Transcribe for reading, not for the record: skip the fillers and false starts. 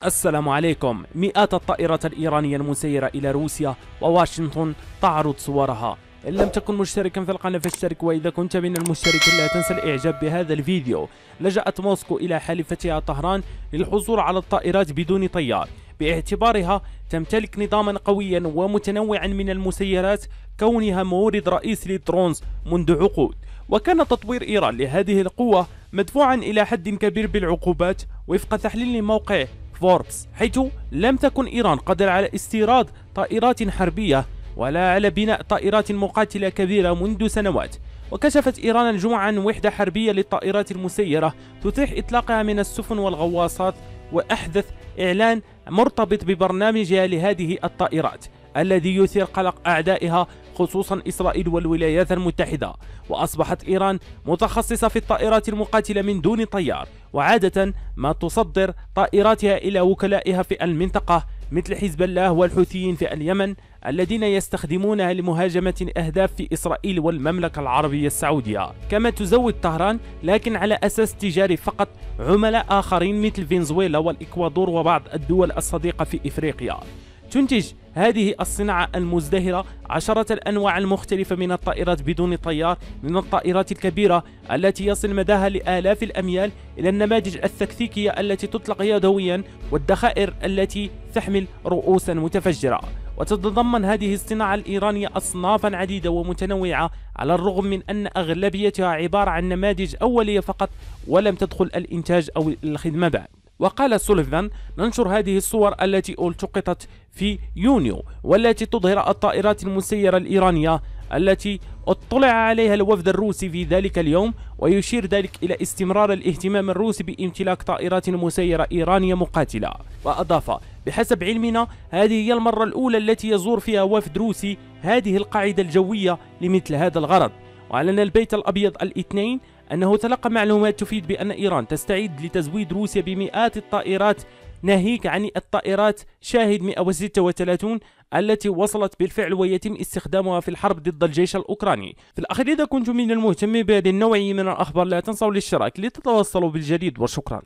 السلام عليكم. مئات الطائرات الإيرانية المسيرة إلى روسيا وواشنطن تعرض صورها. إن لم تكن مشتركا في القناة فاشترك، وإذا كنت من المشتركين لا تنسى الإعجاب بهذا الفيديو. لجأت موسكو إلى حليفتها طهران للحصول على الطائرات بدون طيار، باعتبارها تمتلك نظاما قويا ومتنوعا من المسيرات، كونها مورد رئيسي للدرونز منذ عقود. وكان تطوير إيران لهذه القوة مدفوعا إلى حد كبير بالعقوبات وفق تحليل موقع فوربس، حيث لم تكن إيران قادرة على استيراد طائرات حربية ولا على بناء طائرات مقاتلة كبيرة منذ سنوات. وكشفت إيران الجمعة عن وحدة حربية للطائرات المسيرة تتيح إطلاقها من السفن والغواصات، وأحدث إعلان مرتبط ببرنامجها لهذه الطائرات الذي يثير قلق أعدائها خصوصا إسرائيل والولايات المتحدة. وأصبحت إيران متخصصة في الطائرات المقاتلة من دون طيار، وعادة ما تصدر طائراتها إلى وكلائها في المنطقة مثل حزب الله والحوثيين في اليمن، الذين يستخدمونها لمهاجمة أهداف في إسرائيل والمملكة العربية السعودية. كما تزود طهران لكن على أساس تجاري فقط عملاء آخرين مثل فنزويلا والإكوادور وبعض الدول الصديقة في إفريقيا. تنتج هذه الصناعة المزدهرة عشرة الأنواع المختلفة من الطائرات بدون طيار، من الطائرات الكبيرة التي يصل مداها لآلاف الأميال إلى النماذج التكتيكية التي تطلق يدويا، والذخائر التي تحمل رؤوسا متفجرة. وتتضمن هذه الصناعة الإيرانية أصنافا عديدة ومتنوعة، على الرغم من أن أغلبيتها عبارة عن نماذج أولية فقط ولم تدخل الإنتاج أو الخدمة بعد. وقال سوليفان: ننشر هذه الصور التي التقطت في يونيو والتي تظهر الطائرات المسيرة الإيرانية التي اطلع عليها الوفد الروسي في ذلك اليوم، ويشير ذلك إلى استمرار الاهتمام الروسي بامتلاك طائرات مسيرة إيرانية مقاتلة. وأضاف: بحسب علمنا هذه هي المرة الأولى التي يزور فيها وفد روسي هذه القاعدة الجوية لمثل هذا الغرض. وأعلن البيت الأبيض الاثنين أنه تلقى معلومات تفيد بأن إيران تستعد لتزويد روسيا بمئات الطائرات، ناهيك عن الطائرات شاهد 136 التي وصلت بالفعل ويتم استخدامها في الحرب ضد الجيش الأوكراني. في الأخير، إذا كنتم من المهتمين بهذه النوعية من الأخبار لا تنسوا الاشتراك لتتوصلوا بالجديد، وشكرا.